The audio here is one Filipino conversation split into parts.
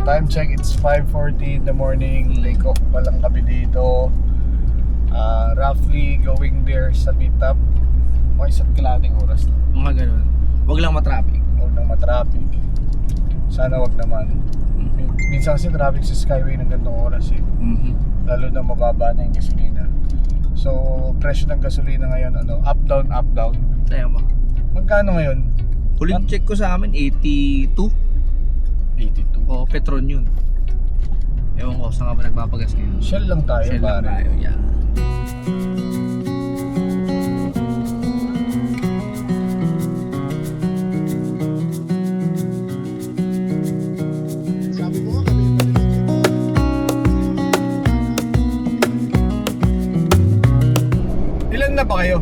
time check, it's 5:40 in the morning. Take off pa lang kami dito. Roughly going there sa meetup. Okay, isa't kalating oras lang. Mga ganun. Huwag lang matraffic. Huwag nang matraffic. Sana wag naman. Minsan kasi traffic sa Skyway ng gantong oras eh. Lalo na mababa na yung gasolina. So, presyo ng gasolina ngayon, up down, up down. Kaya mo. Magkano ngayon? Huling check ko sa amin, 82. 82. O, Petron yun. Ewan ko, saan ka ba nagpapagas ngayon? Shell lang tayo, Shell lang pare. tayo, yeah. Sabi mo nga kami Ilan na ba kayo?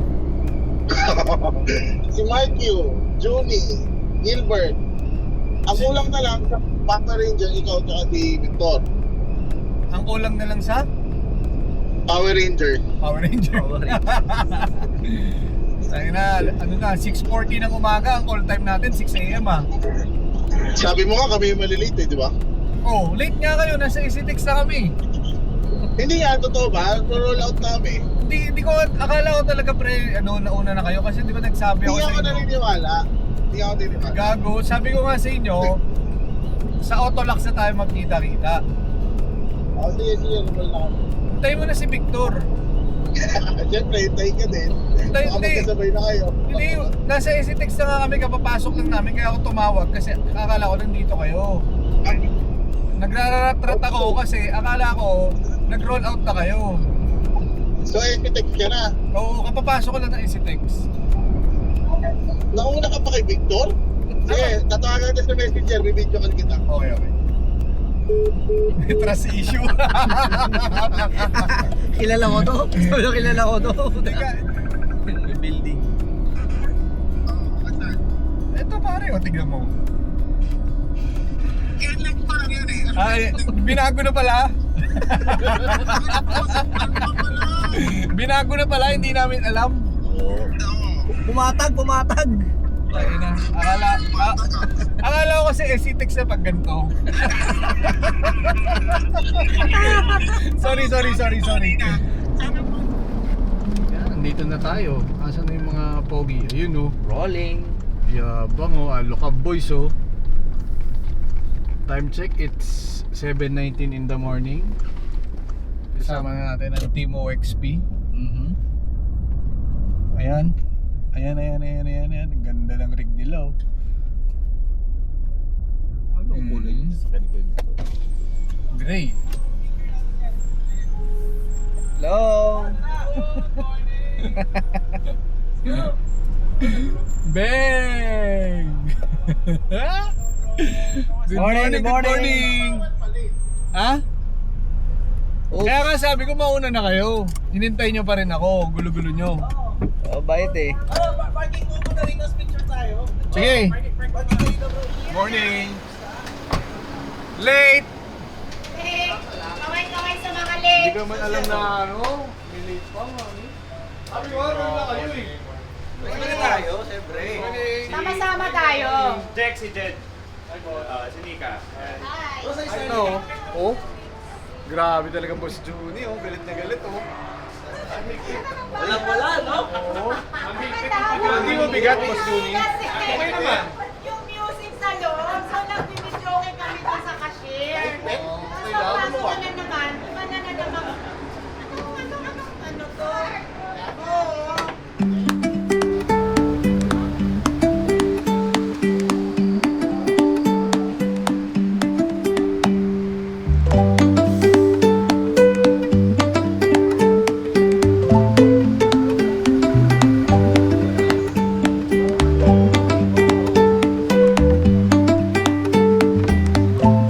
si Markyu, Junie, Gilbert. Ang kulang na lang sa Power Ranger, ikaw at si Victor. Ang kulang na lang sa Power Ranger. Power Ranger. Tayo na, 6:40 ng umaga, ang call time natin 6 AM Sabi mo nga kami malilate, di ba? Oh, late nga kayo, nasa EasyTex na kami. Hindi nga, totoo ba? Roll out namin. Hindi ko, akala ko talaga nauna na kayo kasi di ba nagsabi ako Hindi sa ako inyo. naniniwala. Gago, sabi ko nga sa inyo, sa Autolux na tayo magkita-kita. Sige, roll na kami. Hintayin mo na si Victor. Siyempre, hintay ka din. Hintay, Baka hindi. magkasabay na kayo. Hindi, nasa EasyTex na nga kami, kapapasok lang namin, kaya ako tumawag kasi akala ko nandito kayo. Nagraratrat ako kasi akala ko nag-roll out na kayo. So, text ka na. Oo, kapapasok ko lang ng EasyTex. Nauna ka pa kay Victor? Sige, tatawagan ka sa messenger, bibidyo ka kita. Okay. May trust issue. Kilala ko to. Sabi na kilala ko to. Teka, Building. eto pare, tignan mo. Kaya lang parang yan eh. Ay, binago na pala. Binago na pala, hindi namin alam. Pumatag. Ayun na, akala ko kasi EasyTex na pag ganito. Sorry. Yan, nandito na tayo. Asan na yung mga pogi? Ayun oh. Rolling. Yabang oh, look up boys oh. Time check, it's 7:19 in the morning. Kasama na natin ang Team OXP. Ayan. Ang ganda ng rig nila oh. Anong kulay yun sa kanila dito? Gray. Hello. Bang! Good morning. Ha? Oops. Kaya nga sabi ko mauna na kayo. Hinintay nyo pa rin ako, gulo-gulo nyo. Oh, bait eh. Parking mo muna rin, picture tayo. Sige. Parking dito bro. Morning. Late. Kaway-kaway sa mga Hindi late. ka man alam na may late pa mami. Sabi ko ano na kayo eh. tayo, siyempre. Sama-sama tayo. Jack, si Jed. Si Nika. Hi. Ano? Oh. Grabe talaga Boss Juni oh. Galit na galit oh. Wala, no? Oo. Hindi mo bigat Boss Juni. Kasi Okay naman. yung music sa loob, so nagbibidyoke kami doon sa cashier. Okay So lang. pasok ko na naman, iba na naman. Ano to? Oo.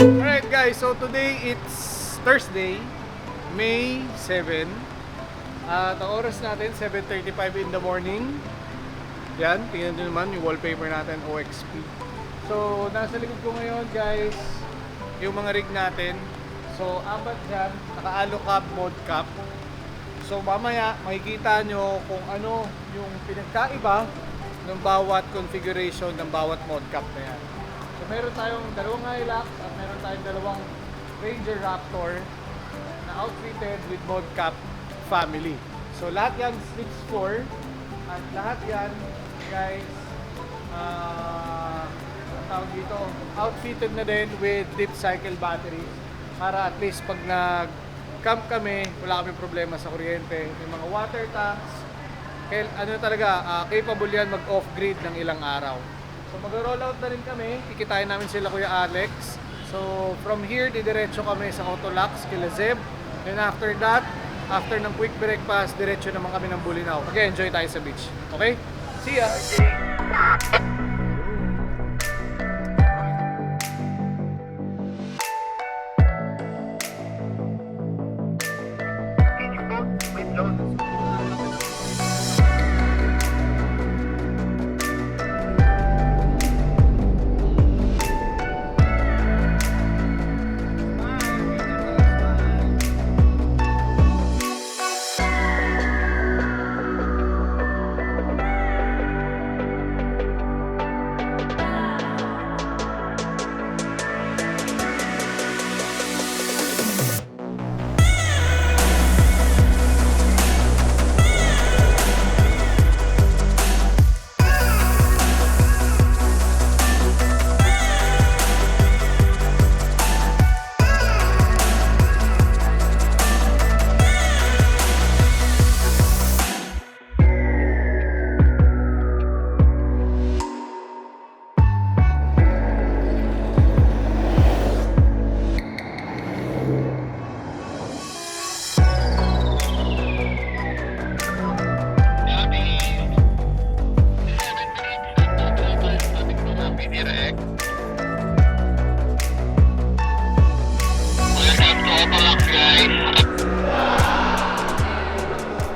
Alright guys, so today it's Thursday, May 7. At ang oras natin, 7:35 in the morning. Yan, tingnan nyo naman yung wallpaper natin, OXP. So, nasa likod ko ngayon guys, yung mga rig natin. So, apat dyan, naka-alu cap, mod cap. So, mamaya, makikita nyo kung ano yung pinagkaiba ng bawat configuration ng bawat mod cap na yan. So, So meron tayong dalawang Hilux at meron tayong dalawang Ranger Raptor na outfitted with Modcap family. So lahat yan Switch 4 at lahat yan guys ang tawag dito, outfitted na din with deep cycle batteries para at least pag nag-camp kami, wala kaming problema sa kuryente. May mga water tanks, ano talaga, capable yan mag-off-grid ng ilang araw. So mag-roll out na rin kami, kikitain namin sila Kuya Alex. So from here, didiretso kami sa Autolux, kila Zeb. And after that, after ng quick breakfast, diretso naman kami ng Bulinaw. Okay, enjoy tayo sa beach. Okay? See ya!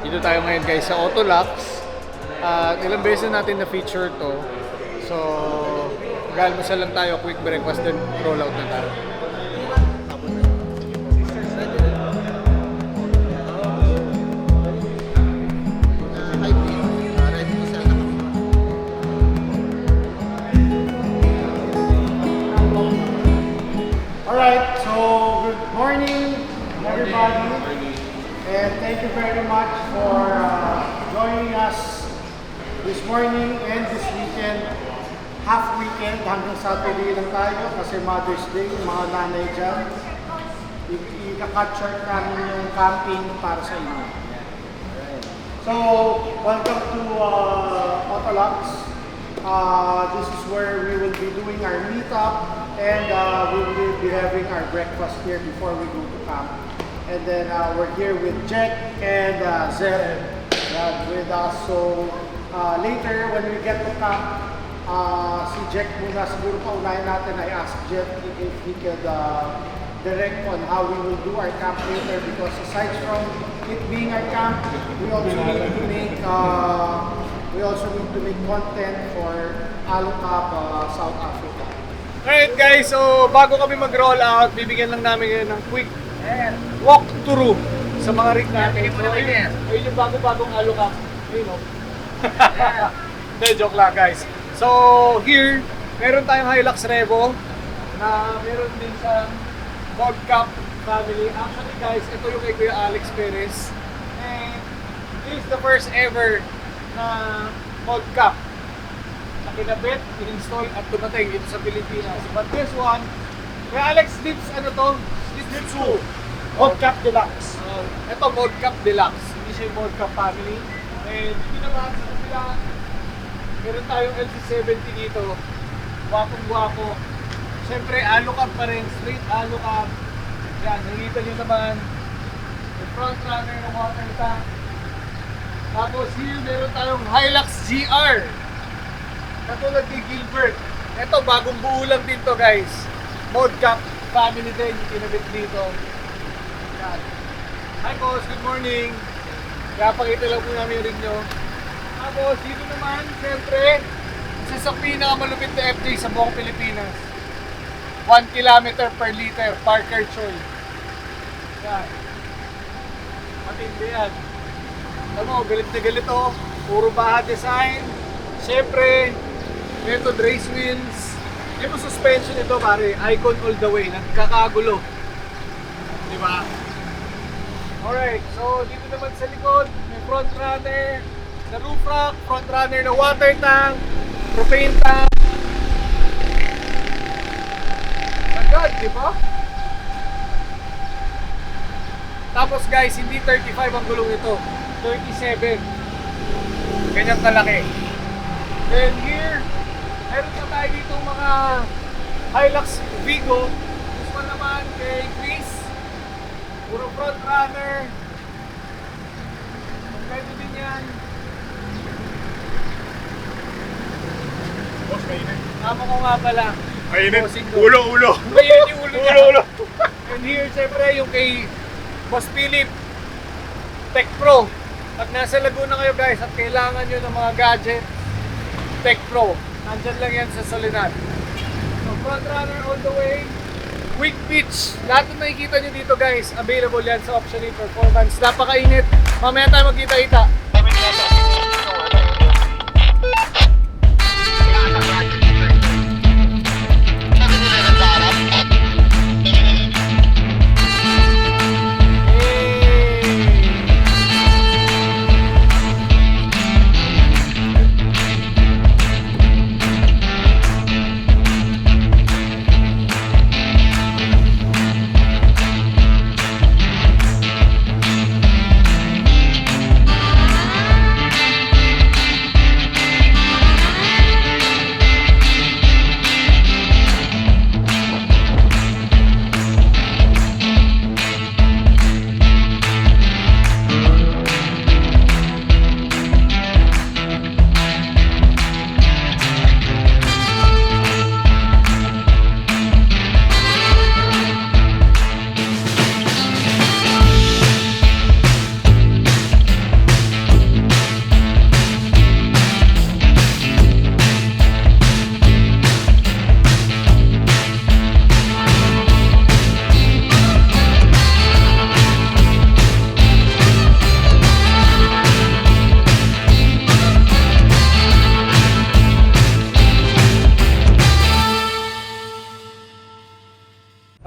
Dito tayo ngayon guys sa Autolux. Ilang beses natin na-feature to. So, mag-almusal lang tayo, quick breakfast, then roll out na tayo. Alright, so good morning everybody, and thank you very much for joining us this morning and this weekend. Half weekend, hanggang Saturday lang tayo kasi Mother's Day, yung mga nanay dyan. I-cut short namin yung camping para sa inyo. So, welcome to Autolux. This is where we will be doing our meetup, and we will be having our breakfast here before we go to camp. And then we're here with Jack and Zeb with us. So later when we get to camp, si Jack muna siguro paunahin natin. I asked Jack if he could direct on how we will do our camp later, because aside from it being our camp, we also need to make content for Alocap, South Africa. Alright guys, so bago kami mag-roll out, bibigyan lang namin ngayon ng quick walk-through sa mga rig natin. So, ayun yung bago-bagong Alocap. Ayun o. Hindi, joke lang guys. So here, meron tayong Hilux Revo na meron din sa Modcap family. Actually guys, ito yung kay Kuya Alex Perez. And this is the first ever na Modcap na kinabit, in-install at dumating dito sa Pilipinas. But this one, Kuya Alex, ano to? This 2. Modcap Deluxe. Ito, Modcap Deluxe. Hindi siya yung Modcap family. And hindi naman sa kabila, meron tayong LC70 dito. Wakong-wako. Siyempre, Alocap pa rin. Straight Alocap. Yan, nakikita nyo naman. Yung front runner ng water tank. Tapos here, meron tayong Hilux GR. Katulad ni Gilbert. Ito, bagong buo lang din to guys. Modcap family din yung kinabit dito. Yan. Hi boss, good morning. Kaya pakita lang po namin yung rig nyo. Tapos dito naman, siyempre, isa sa pinakamalupit na FJ sa buong Pilipinas. 1 kilometer per liter, Parker Choi. Yan. Matindi yan. Alam mo, galit na galit oh. Puro Baha design. Siyempre, method race wheels. Yung suspension nito pare, icon all the way, nagkakagulo. Di ba? Alright, so dito naman sa likod, may front runner na roof rack, front runner na water tank, propane tank. Agad, di ba? Tapos guys, hindi 35 ang gulong ito, 37. Ganyan kalaki. Then here, meron pa tayo dito mga Hilux Vigo. Gusto naman kay Chris. Puro front runner. Pwede din yan. Boss, mainit. Tama ko nga pala. Mainit. Bossing ko. Ulo. Ngayon yung ulo niya. Ulo. And here, syempre, yung kay Boss Philip Tech Pro. Pag nasa Laguna kayo guys at kailangan nyo ng mga gadget, Tech Pro. Nandyan lang yan sa Soledad. So, front runner all the way. Quick pitch. Lahat ng nakikita nyo dito guys, available yan sa Option 8 Performance. Napakainit. Mamaya tayo magkita-kita.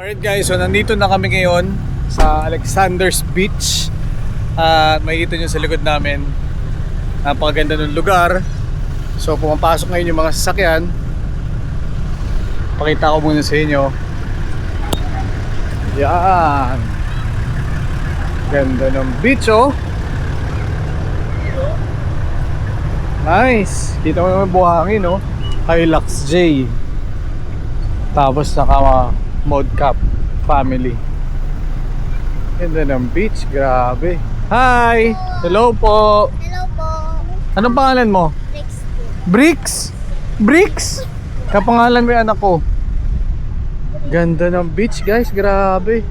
Alright guys, so nandito na kami ngayon sa Alexander's Beach. Makikita nyo sa likod namin, napakaganda ng lugar. So pumapasok ngayon yung mga sasakyan. Pakita ko muna sa inyo. Yan, ganda ng beach oh. Nice. Kita mo naman buhangin oh. Hilux J. Tapos naka Mod Cap family. Ganda ng beach, grabe. Hi! Hello po! Hello po. Anong pangalan mo? Next Bricks? Bricks? Kapangalan mo yung anak ko. Ganda ng beach guys, grabe.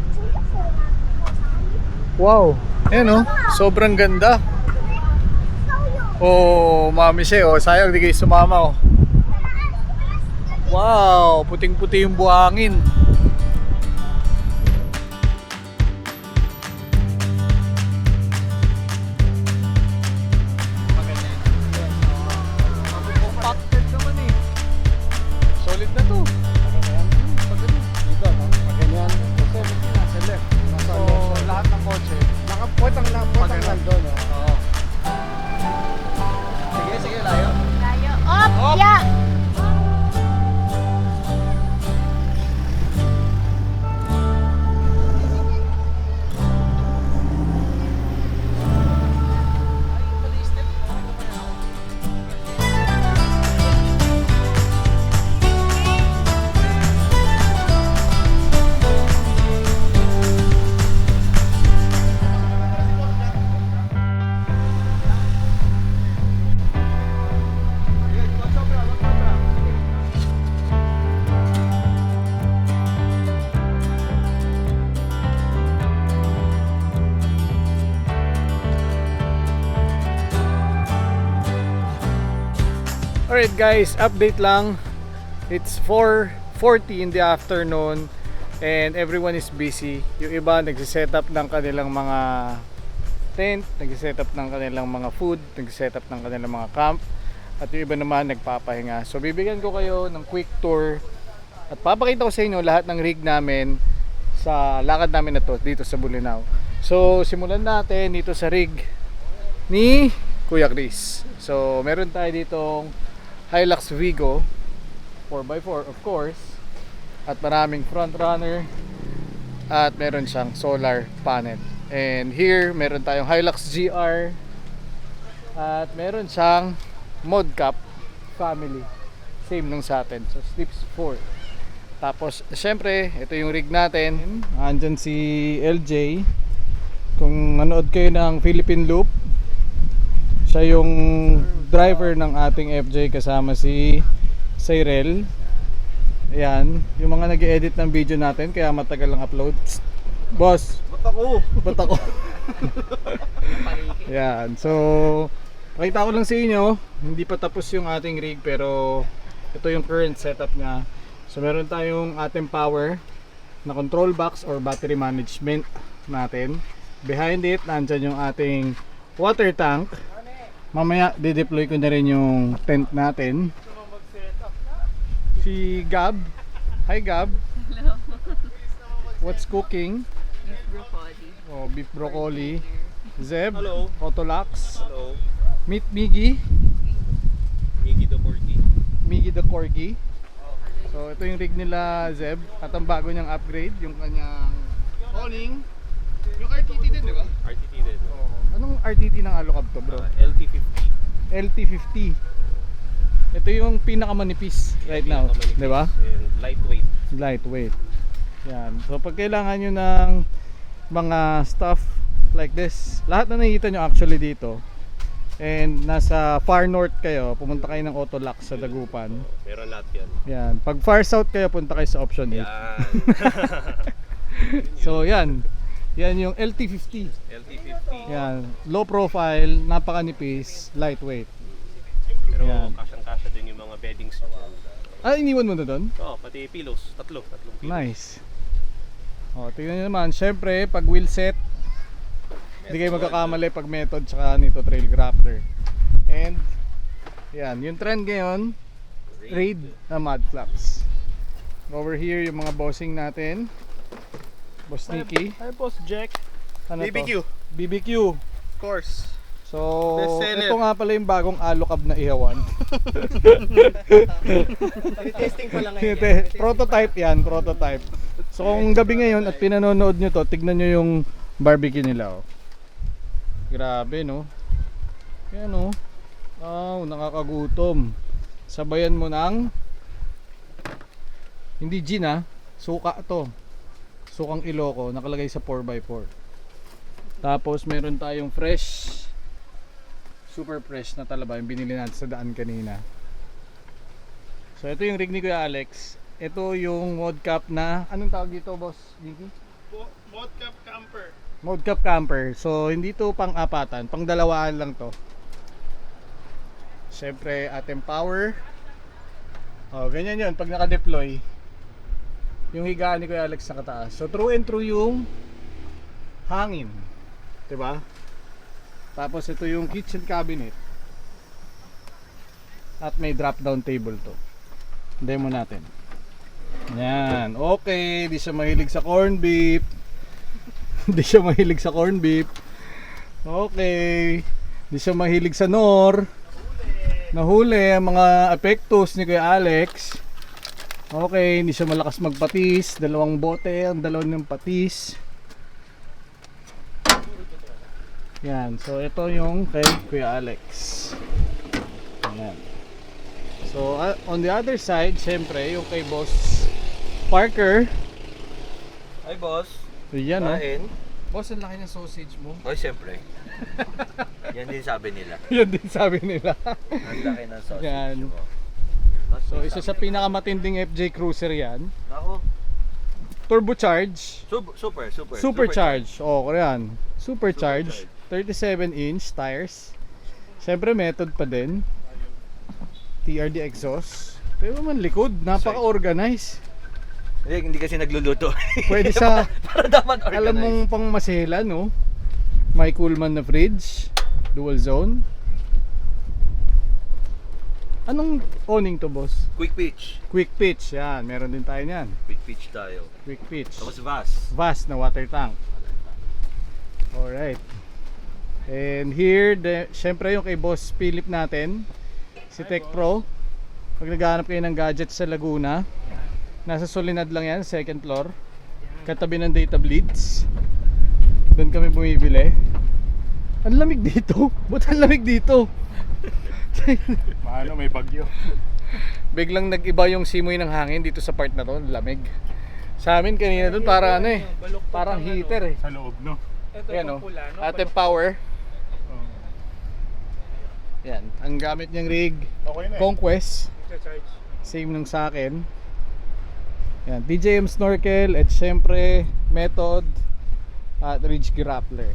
Wow. Ayan oh, sobrang ganda. Oh, mami siya oh, sayang di kayo sumama oh. Wow, puting-puti yung buhangin. Compacted naman eh. Solid na to. Dito, no? Pag ganyan, kasi nasa left. Nasa So, left. lahat ng kotse. Nakapotang nandun, no? Oo. Sige, layo. tayo. Op! Op! Yeah! Alright guys, update lang. It's 4:40 in the afternoon and everyone is busy. Yung iba nagsiset up ng kanilang mga tent, nagsiset up ng kanilang mga food, nagsiset up ng kanilang mga camp, at yung iba naman nagpapahinga. So bibigyan ko kayo ng quick tour At papakita ko sa inyo lahat ng rig namin sa lakad namin na to dito sa Bolinao. So simulan natin dito sa rig ni Kuya Chris. So meron tayo ditong Hilux Vigo 4x4 of course, at maraming front runner, at meron siyang solar panel. And here meron tayong Hilux GR, at meron siyang Modcap family, same nung sa atin, so Slips 4. Tapos syempre ito yung rig natin. Andyan si LJ, kung nanood kayo ng Philippine Loop, siya yung driver ng ating FJ kasama si Cyril. Ayan, yung mga nag-edit ng video natin kaya matagal ang upload. Boss, ba't ako? Ayan, so pakita ko lang sa inyo, hindi pa tapos yung ating rig pero ito yung current setup niya. So meron tayong ating power na control box or battery management natin. Behind it, nandyan yung ating water tank. Mamaya de-deploy ko na rin yung tent natin. Si Gab. Hi Gab. Hello. What's cooking? Beef broccoli. Oh, beef broccoli. Zeb. Hello. Autolax. Hello. Meet Miggy. Miggy the Corgi. Miggy the Corgi. So ito yung rig nila Zeb. At ang bago niyang upgrade, yung kanyang awning. Yung RTT din, di ba? RTT din. Oh, anong RTT ng Alocab to, bro? LT50. LT50. Ito yung pinakamanipis right now, di ba? And lightweight. Lightweight. Yan. So pag kailangan nyo ng mga stuff like this, lahat na nakikita nyo actually dito, and nasa far north kayo, pumunta kayo ng Autolax sa Dagupan. Meron lahat yan. Yan. Pag far south kayo, punta kayo sa option 8. Yan. So yan. Yan yung LT50. LT50. Yan. Low profile, napakanipis, lightweight. Pero Yan. kasyang-kasya din yung mga beddings nyo. Ah, iniwan mo na doon? Oo, pati pillows. Tatlong pillows. Nice. O, tingnan nyo naman. Siyempre, pag wheel set, hindi kayo magkakamali pag method tsaka nito trail grappler. And, yan. Yung trend ngayon, raid na mud flaps. Over here, yung mga bossing natin. Boss Nicky. Hi, Boss Jack. Ano BBQ. to? BBQ. Of course. So, Bestseller. ito nga pala yung bagong Alocab na ihawan. Testing pa lang Prototype yan, prototype. So kung gabi ngayon at pinanonood nyo to, tignan nyo yung barbecue nila. Oh. Grabe no. Yan oh. Oh, nakakagutom. Sabayan mo ng hindi gin ah, suka to. Sukang Ilocos, nakalagay sa 4x4. Tapos meron tayong fresh, super fresh na talaba yung binili natin sa daan kanina. So ito yung rig ni Kuya Alex. Ito yung Modcap na, anong tawag dito boss Nicky? Modcap camper. Modcap camper. So hindi to pang apatan, pang dalawaan lang to. Siyempre ating power. Oh, ganyan yun pag naka-deploy. Yung higaan ni Kuya Alex sa kataas. So through and through yung hangin. 'Di ba? Tapos ito yung kitchen cabinet. At may drop down table to. Demo natin. Yan. Okay, di siya mahilig sa corn beef. Di siya mahilig sa corn beef. Okay. Di siya mahilig sa nor. Nahuli ang mga apektos ni Kuya Alex. Okay, hindi siya malakas magpatis. Dalawang bote, ang dalawang ng patis. Yan, so ito yung kay Kuya Alex. Yan. So on the other side, syempre yung kay Boss Parker. Hi, boss. So yan oh. Kain. Boss, ang laki ng sausage mo. Oh, siyempre. Yan din sabi nila. Yan din sabi nila. Ang laki ng sausage Yan. mo. So isa sa pinakamatinding FJ Cruiser yan. Ako. Turbocharge. Super. Supercharge. Oh, yan. Supercharge. 37-inch tires. Siyempre method pa din. TRD exhaust. Pero man likod, napaka-organize. Hindi kasi nagluluto. Pwede sa Para dapat organized. alam mong pang masela, no? May Coolman na fridge, dual zone. Anong owning to, boss? Quick pitch. Quick pitch, yan. Meron din tayo niyan. Quick pitch tayo. Quick pitch. Tapos VAS. Vast na water tank. Alright. And here, syempre yung kay Boss Philip natin, si Tech Pro. Pag naghahanap kayo ng gadgets sa Laguna, nasa Solinad lang yan, second floor. Katabi ng Data Blitz. Doon kami bumibili. Ang lamig dito. Ba't ang lamig dito? Paano, may bagyo. Biglang nag-iba yung simoy ng hangin dito sa part na to, lamig. Sa amin kanina doon para ano eh, parang heater eh. Sa loob, no? Ito Yan o, yung pula, no? ating power. Yan, ang gamit niyang rig, Okay na eh. Conquest. Charge. Same nung sa akin. Yan, DJM snorkel at syempre Method at Ridge Grappler.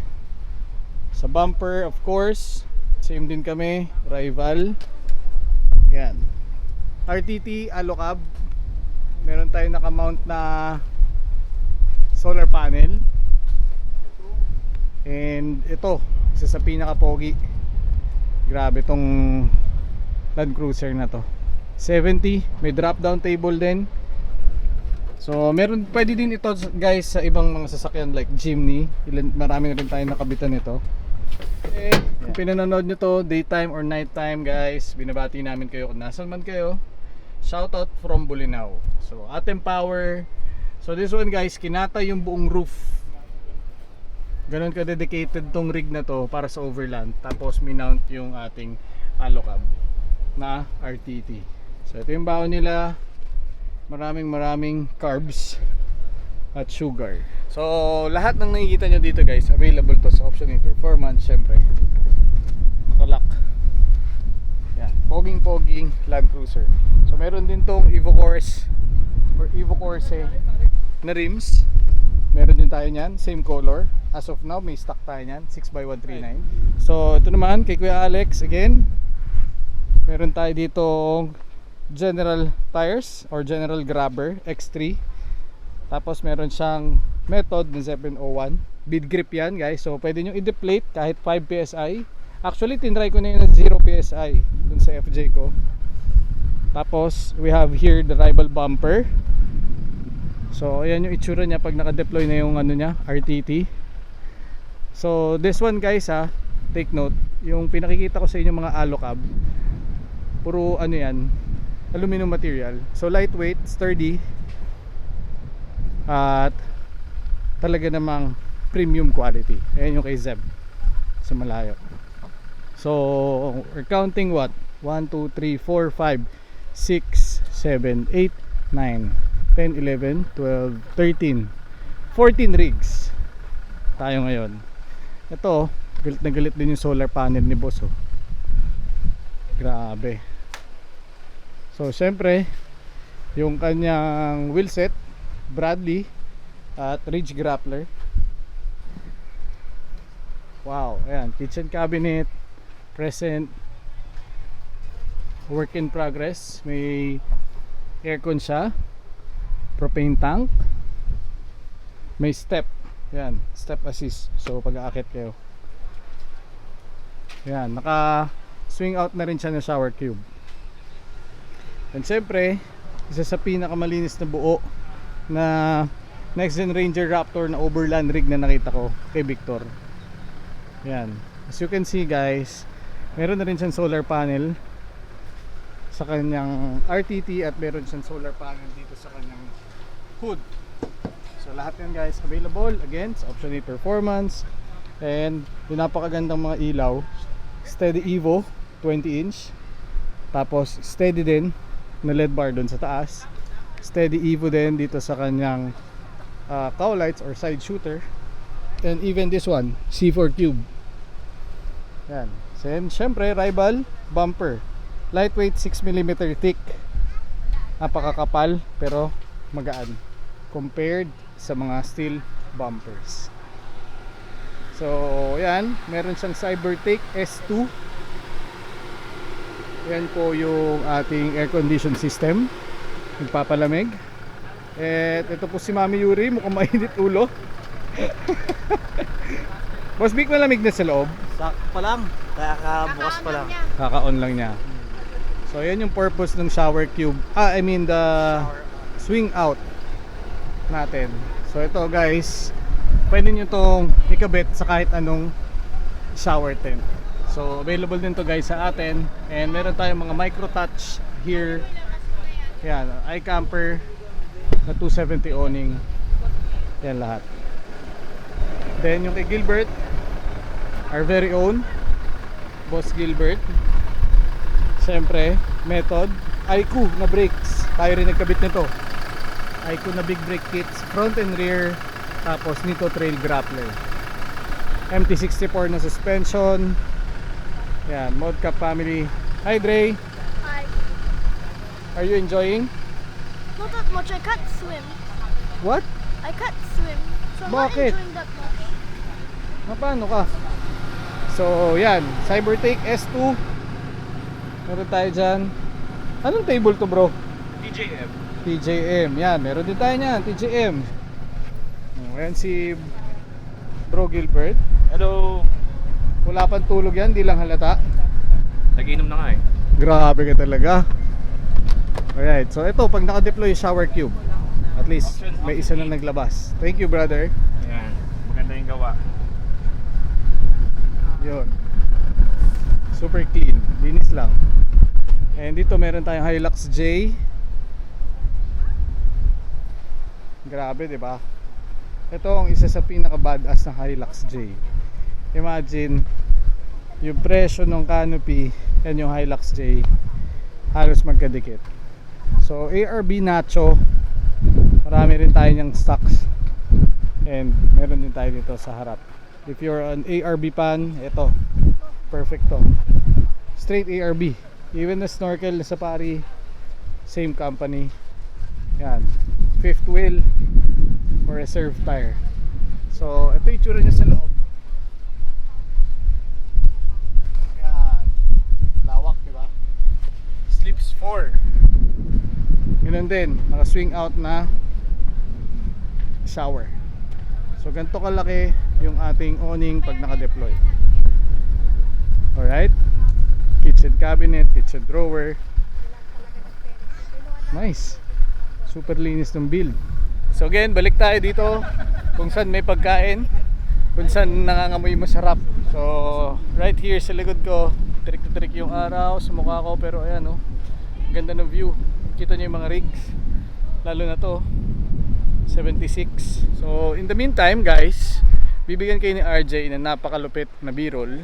Sa bumper, of course, same din kami, Rival. Yan. RTT Alocab. Meron tayong naka-mount na solar panel. And ito, isa sa pinaka-pogi. Grabe tong Land Cruiser na to. 70, may drop down table din. So meron, pwede din ito guys sa ibang mga sasakyan like Jimny. Marami na rin tayong nakabitan nito. Kung pinanonood nyo to daytime or nighttime guys, binabati namin kayo kung nasan man kayo. Shoutout from Bolinao. So ating power. So this one guys, kinata yung buong roof. Ganon ka dedicated tong rig na to para sa overland. Tapos minount yung ating Alocab na RTT. So ito yung baon nila. Maraming carbs at sugar. So lahat ng nakikita nyo dito guys, available to sa Option A Performance. Syempre nakalak. Yan, poging Land Cruiser. So meron din tong Evo Corse or Evo Corse na rims. Meron din tayo nyan, same color. As of now, may stock tayo nyan, 6x139. So ito naman kay Kuya Alex again. Meron tayo dito General Tires or General Grabber X3. Tapos meron siyang Method na 701. Bead grip yan guys. So pwede nyo i-deflate kahit 5 PSI. Actually tinry ko na yun ng 0 PSI dun sa FJ ko. Tapos we have here the Rival bumper. So ayan yung itsura niya pag naka-deploy na yung ano niya, RTT. So this one guys take note, yung pinakikita ko sa inyo mga Alocab, puro ano yan, aluminum material. So lightweight, sturdy, at talaga namang premium quality. Ayan yung kay Zeb sa malayo. So we're counting what? 1, 2, 3, 4, 5, 6, 7, 8, 9, 10, 11, 12, 13, 14 rigs tayo ngayon. Ito, galit na galit din yung solar panel ni boss oh. Grabe. So syempre yung kanyang wheelset Bradley at Ridge Grappler. Wow, ayan, kitchen cabinet, present, work in progress. May aircon siya, propane tank, may step, yan, step assist. So pag aakit kayo, yan, naka swing out na rin siya ng shower cube. And syempre, isa sa pinakamalinis na buo na Next Gen Ranger Raptor na overland rig na nakita ko kay Victor. Yan, as you can see guys, meron na rin siyang solar panel sa kanyang RTT at meron siyang solar panel dito sa kanyang hood. So lahat yan guys available again sa Option A Performance. And yung napakagandang mga ilaw, Steady Evo 20 inch, tapos steady din na LED bar doon sa taas, Steady Evo din dito sa kanyang cow lights or side shooter, and even this one C4 Cube. Yan. And syempre Rival bumper, lightweight 6mm thick, napakakapal pero magaan compared sa mga steel bumpers. So yan, meron siyang Cybertake S2. Yan po yung ating air condition system, nagpapalamig. At ito po si Mami Yuri, mukhang mainit ulo. Boss Vic, malamig na sa loob. Sakto pa lang. Kakabukas pa lang. Kaka-on lang niya. So So yan yung purpose ng shower cube. I mean the swing out natin. So ito guys, pwede nyo itong ikabit sa kahit anong shower tent. So available din to guys sa atin. And meron tayong mga micro touch here. Yan, iCamper na 270 awning. Yan lahat. Then yung kay Gilbert, our very own Boss Gilbert. Siyempre, method Aiku na brakes. Tayo rin nagkabit nito. Aiku na big brake kits, front and rear. Tapos Nito Trail Grappler. MT64 na suspension. Yan, Modcap family. Hi Dre, Hi. are you enjoying? Not that much. I can't swim. What? I can't swim. So I'm not Bakit? enjoying that much. Paano ka? So yan, Cybertake S2. Meron tayo dyan. Anong table to bro? TJM. TJM, yan, meron din tayo niyan, TJM. Ayan si Bro Gilbert. Hello. Wala pang tulog yan, di lang halata. Nag-inom na nga eh. Grabe ka talaga. Alright, so ito, pag naka-deploy yung shower cube, at least may isa na naglabas. Thank you brother. Ayan. Maganda yung gawa. Yun. Super clean, linis lang. And dito meron tayong Hilux J. Grabe, 'di ba? Ito ang isa sa pinaka-badass na Hilux J. Imagine yung presyo ng canopy and yung Hilux J halos magkadikit. So ARB Nacho, marami rin tayo niyang stocks. And meron din tayo dito sa harap. If you're an ARB fan, ito perfect to. Straight ARB. Even the snorkel na safari, same company. Yan, fifth wheel or reserve tire. So ito yung itsura niya sa loob. Yan, lawak, diba? Slips 4. Ganun din, naka swing out na shower. So ganito kalaki yung ating awning pag naka-deploy. Alright, kitchen cabinet, kitchen drawer. Nice. Super linis ng build. So again, balik tayo dito kung saan may pagkain, kung saan nangangamoy masarap. So right here sa likod ko, tirik na tirik yung araw sa mukha ko, pero ayan oh, ganda ng view. Kita niyo yung mga rigs, lalo na to 76. So in the meantime guys, bibigyan kayo ni RJ na napakalupit na B-roll.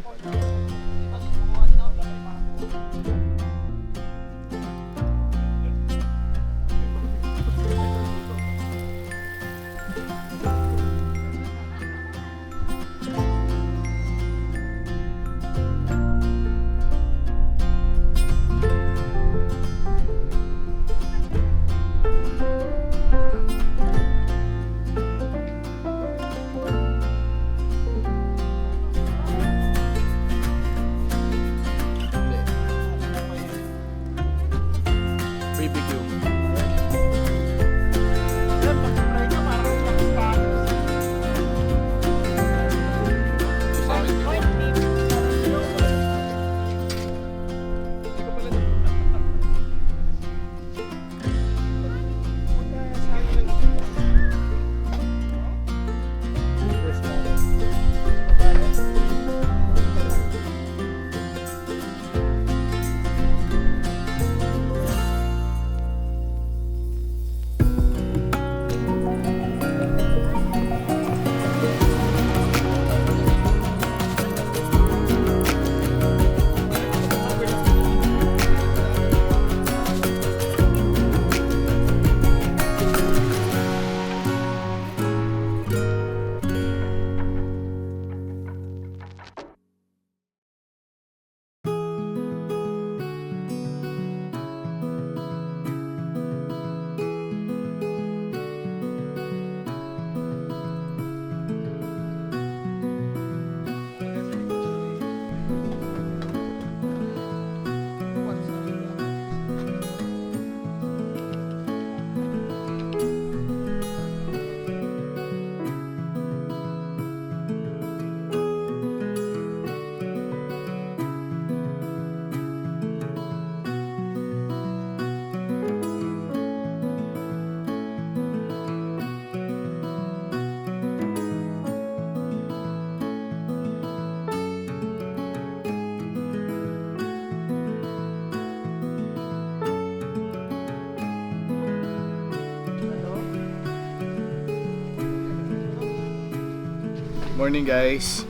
Morning guys.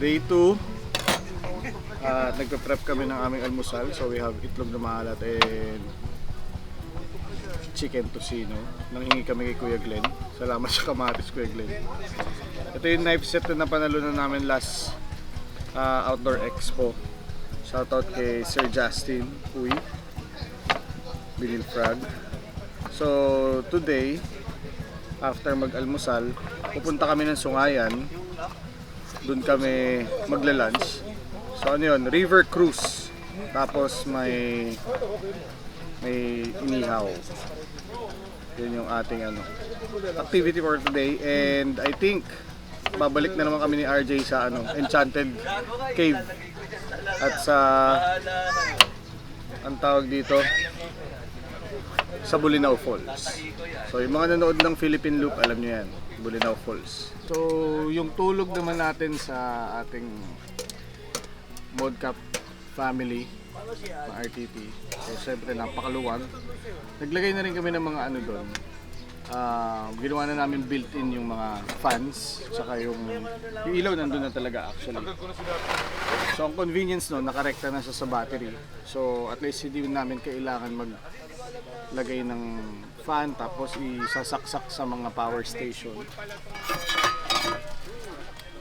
Day 2. Nagpe-prep kami ng aming almusal. So we have itlog na maalat and chicken tocino. Nanghingi kami kay Kuya Glenn. Salamat sa kamatis, Kuya Glenn. Ito yung knife set na napanalunan namin last Outdoor Expo. Shoutout kay Sir Justin Uy, Bilil Frag. So today, after mag-almusal, pupunta kami ng Sungayan. Doon kami magla-lunch. So ano yun, river cruise. Tapos may inihaw. Yun yung ating activity for today. And I think babalik na naman kami ni RJ sa Enchanted Cave. At sa ang tawag dito, sa Bolinao Falls. So yung mga nanood ng Philippine Loop, alam nyo yan, Bolinao Falls. So yung tulog naman natin sa ating Modcap family ng RTP. So syempre napakaluwag. Naglagay na rin kami ng mga doon. Ginawa na namin built-in yung mga fans, saka yung ilaw nandun na talaga actually. So ang convenience no, nakarekta na siya sa battery. So at least hindi namin kailangan maglagay ng fan tapos isasaksak sa mga power station.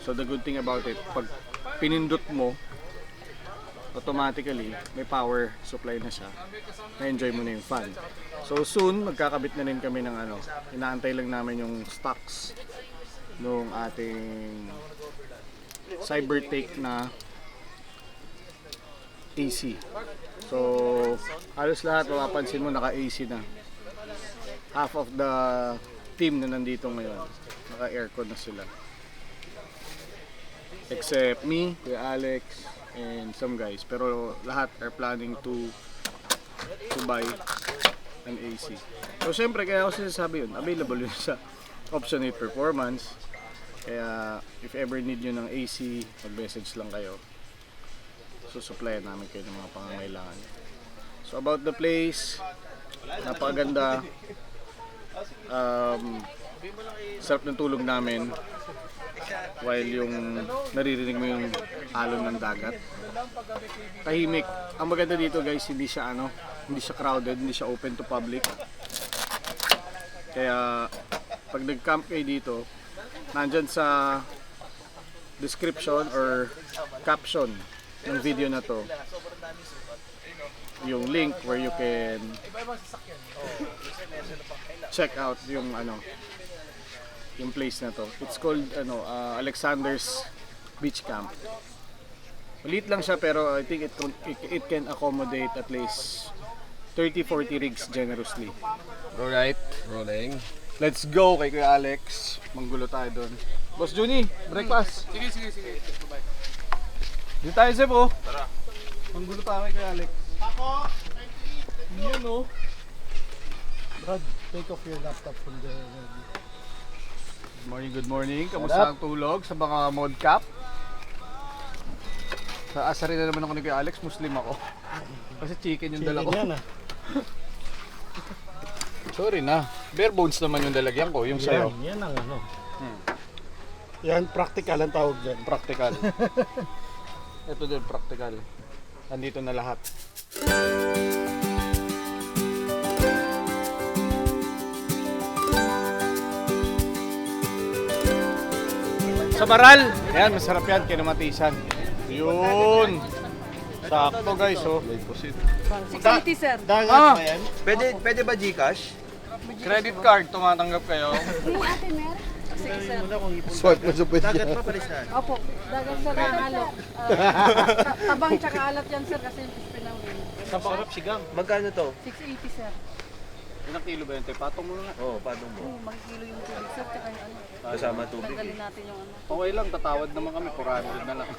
So the good thing about it, pag pinindot mo, automatically may power supply na siya. Na-enjoy mo na yung fan. So soon magkakabit na rin kami ng inaantay lang namin yung stocks nung ating Cybertake na AC. So halos lahat mapapansin mo naka-AC na. Half of the team na nandito ngayon naka-aircon na sila. Except me, Kuya Alex, and some guys. Pero lahat are planning to buy an AC. So syempre kaya ako sinasabi yun, available yun sa Option 8 Performance. Kaya if ever need nyo ng AC, mag-message lang kayo. So supplyan namin kayo ng mga pangangailangan. So about the place, napakaganda. Sarap ng tulog namin while yung naririnig mo yung alon ng dagat. Tahimik. Ang maganda dito guys, hindi siya crowded, hindi siya open to public. Kaya pag nag-camp kayo dito, nandyan sa description or caption ng video na to yung link where you can check out yung yung place na to. It's called Alexander's Beach Camp. Maliit lang siya pero I think it can accommodate at least 30-40 rigs generously. Alright, rolling. Let's go kay Kuya Alex. Manggulo tayo doon. Boss Juni, breakfast. Sige. Dito tayo, Zeb, oh. Tara. Manggulo tayo kay Kuya Alex. Ako! Yun, oh. Brad, take off your laptop from the... Good morning. Kamusta ang tulog sa mga Modcap? Sa asa rin na naman ako ni Kuya Alex, Muslim ako. Kasi chicken yung dala ko. Chicken yan, Sorry na. Bare bones naman yung dalagyan ko, yung sayo. Yan ang Yan, practical ang tawag dyan. Practical. Ito din, practical. Nandito na lahat. Sa Baral. Ayan, masarap yan, kinamatisan. Yun. Sakto guys, oh. 680 sir. Dagat ba yan? Pwede ba Gcash? Credit card, tumatanggap kayo. Ate Mer? Sige sir. Swipe mo sa pwede Dagat pa pala siya. Opo, dagat sir na alok. Tabang tsaka alat yan sir kasi yung fish pinawin. Saan pa karap sigang? Magkano to? 680 sir. Ilang kilo ba yun? Patong mo nga. Oo, paano mo? Makikilo yung tubig sir tsaka yung Kasama tubig. Tanggalin natin yung Okay lang, tatawad naman kami, 400 na lang.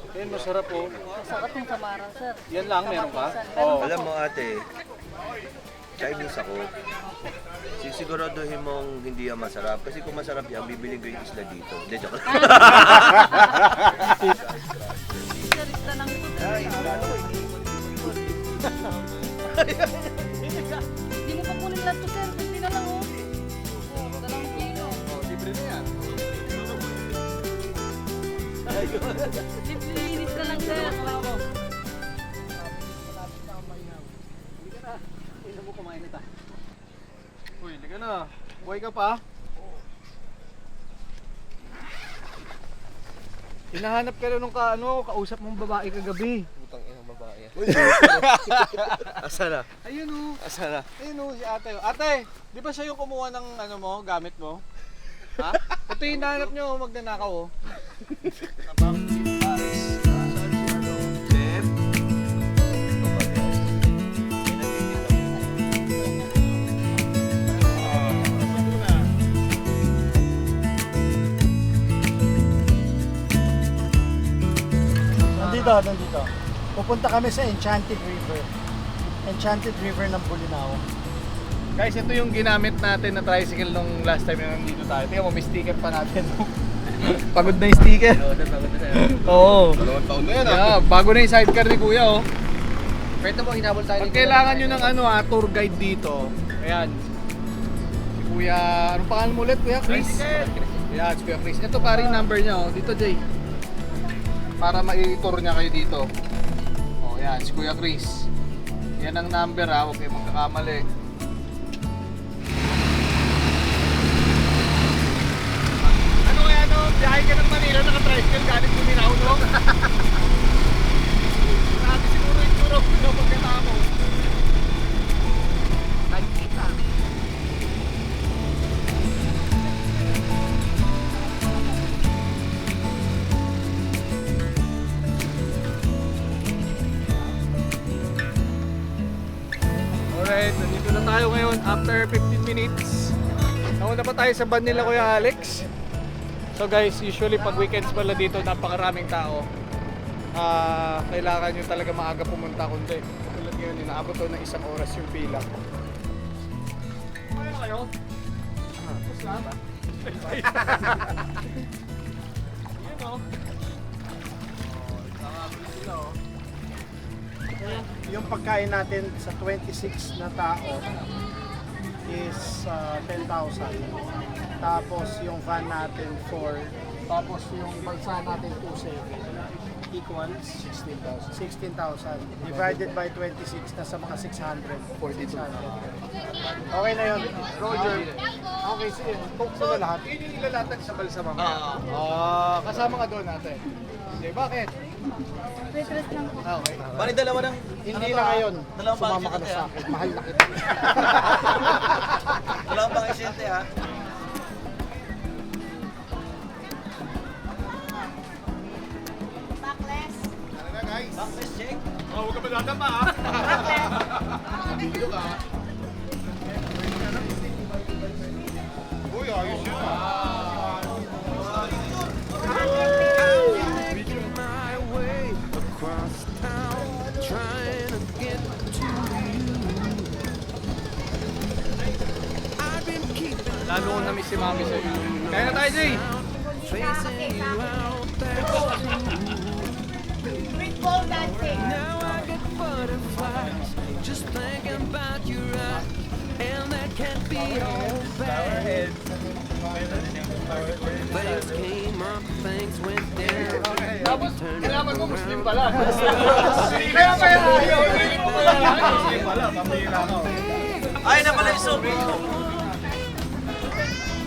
Ayun, masarap po. Masarap yung samara sir. Yan lang, meron ka? Oo. Alam mo ate, Chinese ako. Sisiguraduhin mong hindi yan masarap. Kasi kung masarap yan, bibiling ko yung isla dito. Hindi, joke lang. Sir, isda lang ito sir. Hindi mo pa kunin lahat to sir. Hindi na lang oh. 2 kilo. Libre na yan. Linis ka lang, sir. Uy, hindi ka na. Buhay ka pa? Hinahanap ka na nung kausap mong babae kagabi. Putang inang babae. Asa na? Ayun o. Asa na? Ayun o, si ate. Ate, di ba siya yung kumuha ng gamit mo? Ha? Ito yung hinahanap nyo, magnanakaw oh. Nandito. Pupunta kami sa Enchanted River. Enchanted River ng Bolinao. Guys, ito yung ginamit natin na tricycle nung last time na nandito tayo. Tingnan mo, may sticker pa natin. Pagod na yung sticker. Pagod na tayo. Oo. Dalawang taon na yan Yeah, bago na yung sidecar ni Kuya oh. Pwede mo, hinabol tayo Pag kailangan nyo ng tour guide dito, ayan. Si Kuya, anong pangalan mo ulit Kuya? Chris? Ayan, si Kuya Chris. Ito paring number niya oh. Dito Jay. Para ma-tour niya kayo dito. Oh, ayan, si Kuya Chris. Yan ang number ha, huwag kayo magkakamali. Ano kaya biyahe ka ng Manila, naka-tricycle, galing Buminaw, no? Grabe siguro yung turo ko pagkatapos. Nakikita. Alright, nandito na tayo ngayon after 15 minutes. Nauna pa tayo sa van nila Kuya Alex. So guys, usually pag weekends pala dito napakaraming tao. Kailangan nyo talaga maaga pumunta kundi. Tulad ngayon, inaabot to ng 1 oras yung pila. Kaya kayo? Tapos lang ba? Yan o. Nakakabili sila o. Yung pagkain natin sa 26 na tao is 10,000. Tapos yung van natin 4. Tapos yung bansa natin 2.7 equals 16,000. Divided by 26 na sa mga 600. 42. Okay na yun. Roger. Okay, sige. Tukso na lahat. Yun yung ilalatag sa balsa mamaya. Kasama ka doon natin. Okay, bakit? Okay. Bali dalawa ng... Hindi na ngayon. Dalawang Sumama ka na sa akin. Mahal na kita. Dalawang pang isyente ha. Backless. Ano na guys? Backless check. Oh, huwag ka madadama ha. Video ka. Uy, ayos yun Lalo ko na-miss si Mami sa'yo. Kaya na tayo, Jay! With ball dancing. Just thinking about you right, and that can't be all bad. Things came up, things went down. Tapos, kailangan mo Muslim pala. Kaya ayaw, hindi mo pala. Muslim pala, pamilya ka. Ay na pala yung sobrang.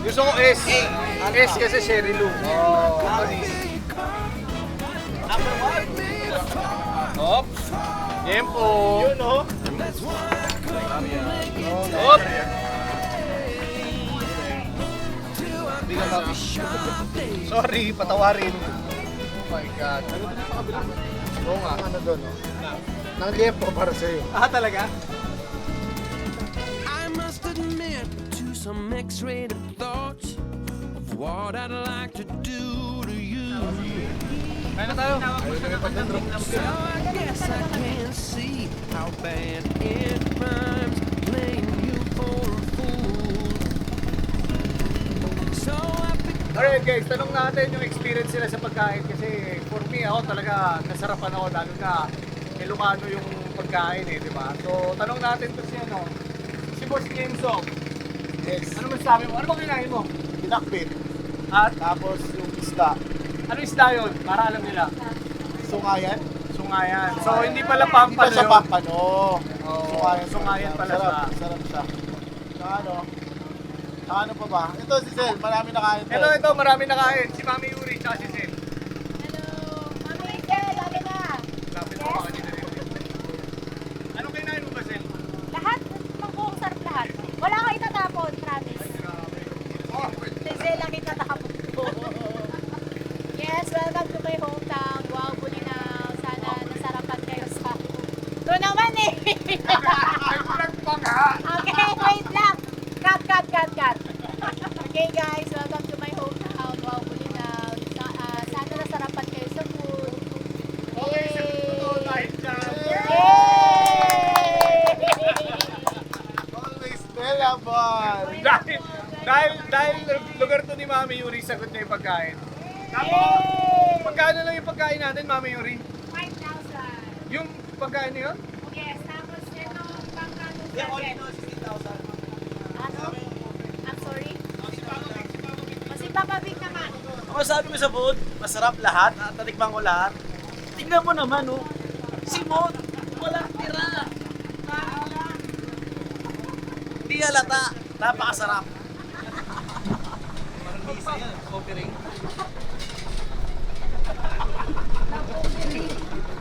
Gusto ko S. Ang S kasi Sherry Lou. Number 1. Hop. Tempo. Yun o. Hop. Hindi ka mami. Sorry, patawarin. Oh my God. Ano ba sa kabila? Oo nga. Ano doon? Nang liempo para sa'yo. Talaga? I must admit to some X-rated thoughts of what I'd like to do to you. Kaya na tayo. Ayaw na may pagdadrop. So I guess I can't see how bad it rhymes, playing you for a fool. So I picked Alright guys, tanong natin yung experience nila sa pagkain kasi for me ako talaga nasarapan ako lalo na Ilocano yung pagkain di ba? So tanong natin to si si Boss Jameson. Yes. Ano masasabi mo? Ano bang kinain mo? Pinakbit. At Tapos yung isda. Ano isda yun? Para alam nila. Sungayan? Sungayan. So hindi pala pampano Ito sa yun. pampano. Sungayan, sungayan pala sarap, siya. sarap siya. Saka ano? Saka ano pa ba? Ito si Sel, marami nakain. Ito, marami nakain. Si Mami Yuri, tsaka si Sil. Mami Kel, lalo na. Lapit mo pa kanina rin. Anong kinain mo ba, Sil? Lahat, mangkong sarap lahat. Wala kang itatapon, promise. Tizel lang itatapon. Yes, welcome to my hometown. Wow, Bulinaw. Sana nasarapan kayo sa... Ito naman eh. Okay, wait lang. Cut. Okay guys, welcome to my hometown. Wow, Bulinaw. Sana nasarapan kayo sa food. Yay! Always Stella, boy! Dahil lugar to ni Mami Yuri, sagot niya yung pagkain. Yay! Magkano lang yung pagkain natin, Mami Yuri? 5,000. Yung pagkain na yun? Yes, tapos ito, pangkano budget. Ano? I'm sorry? Kasi Papa Vic naman. Ang masabi ko sa food, masarap lahat, tatikman ko lahat. Tingnan mo naman, oh. Simon, walang tira. Hindi halata, napakasarap. Marandisa yan, offering.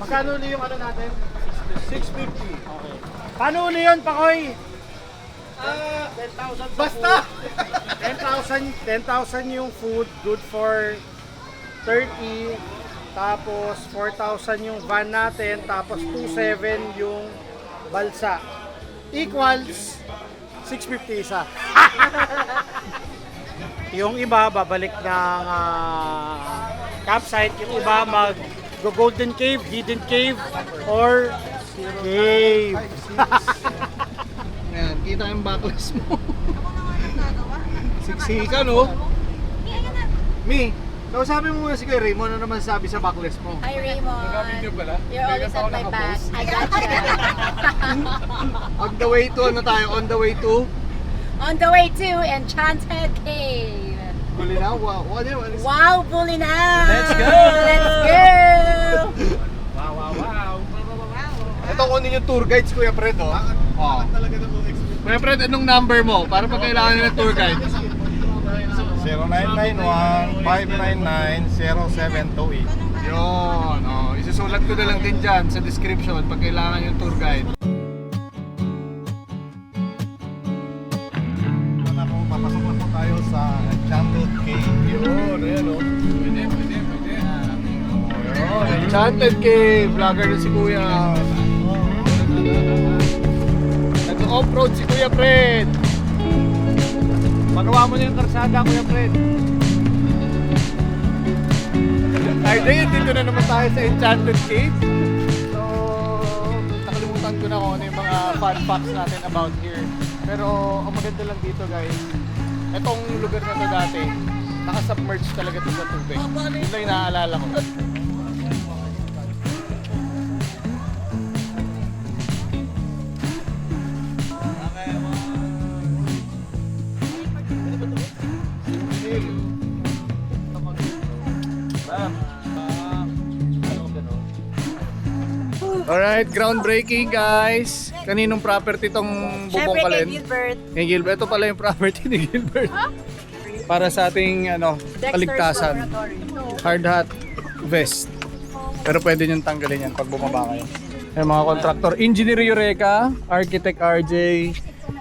Magkano ulit yung ano natin? 650. Okay. Paano ulit yun, Pakoy? 10,000 Basta! 10,000 yung food, good for 30. Tapos 4,000 yung van natin. Tapos 2,700 yung balsa. Equals 650 isa. Yung iba babalik ng campsite. Yung iba mag Golden Cave, Hidden Cave, or Cave. Ayan, kita yung backlist mo. Siksika, no? Mi, kausapin mo muna si Kuya Raymond, ano naman sabi sa backlist mo? Hi Raymond. Nag-video pala? You're always at my back. I got you. On the way to, ano tayo? On the way to? On the way to Enchanted Cave. Bulinaw? Wow, what is it? Wow, Bulinaw! Let's go! Let's go! Wow. Ito kunin yung tour guides, Kuya Fred, oh. Oh. Kuya Fred, anong number mo? Para pag kailangan nila tour guide. 0991-599-0728. Yun, oh. Isusulat ko na lang din dyan sa description pag kailangan yung tour guide. Papasok na po tayo sa Enchanted Cave. Yun, ayan, oh. Pwede. Yun, Enchanted Cave. Vlogger na si Kuya. Nag-off-road si Kuya Fred. Magawa mo na yung karsada, Kuya Fred. Ay, dito na naman tayo sa Enchanted Cave. So, nakalimutan ko na kung ano yung mga fun facts natin about here. Pero, ang maganda lang dito, guys, itong lugar na to dati, naka-submerge talaga to sa tubig. Yun lang yung naaalala ko. Alright, groundbreaking guys. Kaninong property tong bubong Siyempre kay kalin? Gilbert. Kay Gilbert. Ito pala yung property ni Gilbert. Para sa ating kaligtasan. Hard hat vest. Pero pwede nyo tanggalin yan pag bumaba kayo. Yung mga contractor. Engineer Eureka, Architect RJ.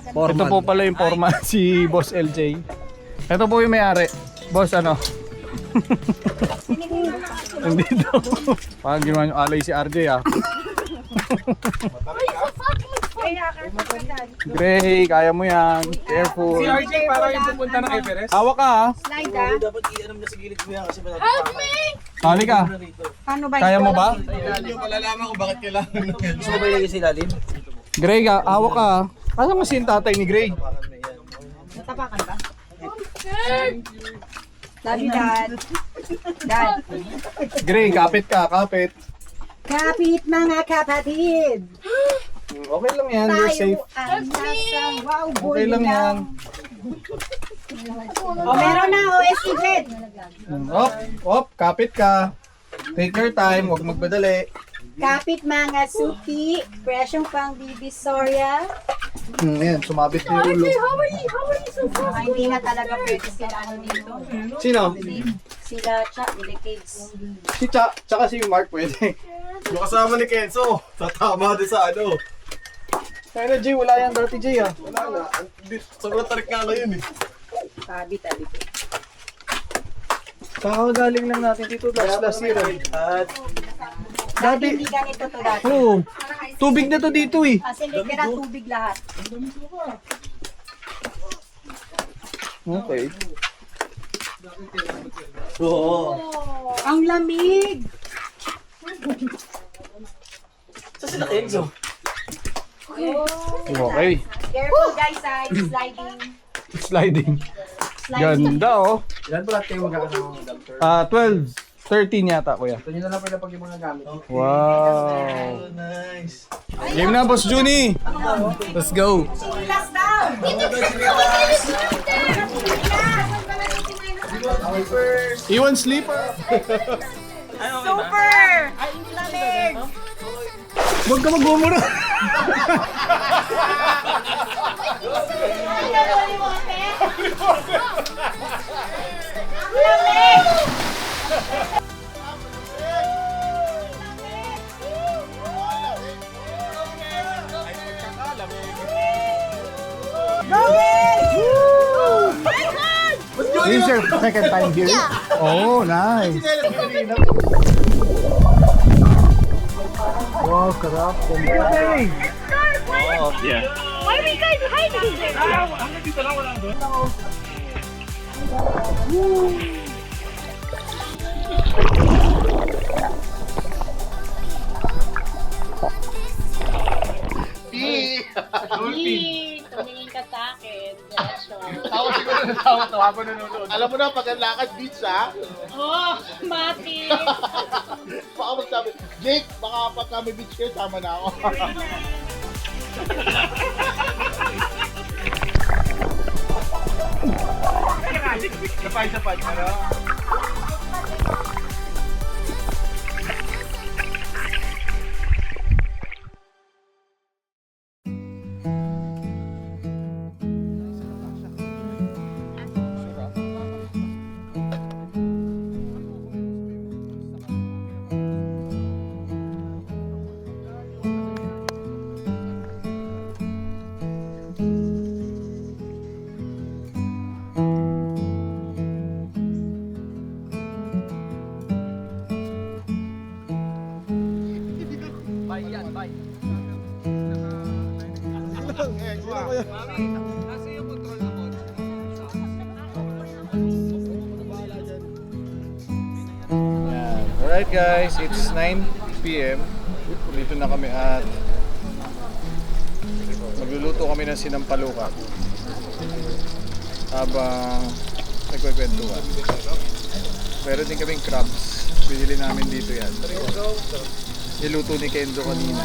Ito po pala yung foreman si Boss LJ. Ito po yung may-ari. Boss ano? Nandito. Parang ginawa nyo alay si RJ ah. Gray, kaya mo yan. Careful. Si RJ para yung pupunta ng Everest. Hawak ka ha. Slide ah. Dapat i-alam na sa gilid mo yan kasi Help me! Hali ka. Paano ba Kaya mo ba? Malalaman ko bakit kailangan. gusto mo ba ilagay sa ilalim? Gray ka, hawak ka ha. Asan kasi yung tatay ni Gray? Natapakan ba? Love you, Dad. Dad. Gray, kapit ka, kapit. Kapit mga kapatid. Okay lang yan, you're safe. Tayo ang nasa wow Okay lang yan. O, meron na, OST Fred. Kapit ka. Take your time, huwag magmadali. Kapit mga suki, presyong pang Divisoria. Ayan, sumabit na yung ulo. Ay, hindi na talaga pwede sila ano dito. Sino? Sila Chuck, Kids. Si Cha, tsaka si Mark pwede. Yung kasama ni Kenzo, tatama din sa ano. Pero Jay, wala yan dati Jay ah. Wala na. Sobrang tarik nga ngayon eh. Kabit. Kakagaling lang natin dito last year eh. Dati hindi ganito to dati. Oo. Tubig na to dito eh. Kasi literal tubig lahat. Okay. Oo. Ang lamig! Saan sila Kenzo? Okay. Careful guys, sliding. Sliding. Ganda oh. Ilan pala kayo magkakasama ng doctor? 12. 13 yata kuya. Ito nyo na lang pala pag yung mga gamit. Wow. Nice. Game na Boss Juni. Let's go. Last down! Iwan sleeper. Super! Ang lamig! Huwag ka mag-umura. Ang lamig! This is your second time here? Oh, nice. Wow, sarap. Okay. Why are you guys hiding there? Tumingin ka sa akin. Diretso. Ako siguro natawa to habang nanonood. Alam mo na, pag ang lakad beach ha, Oh, mati! baka magsabi, Jake, baka pag kami beach kayo, sama na ako. Sapay-sapay. Alright guys, it's 9 PM. Dito na kami at magluluto kami ng sinampalukan habang nagkwekwentuhan. Meron din kaming crabs. Binili namin dito yan. Niluto ni Kenzo kanina.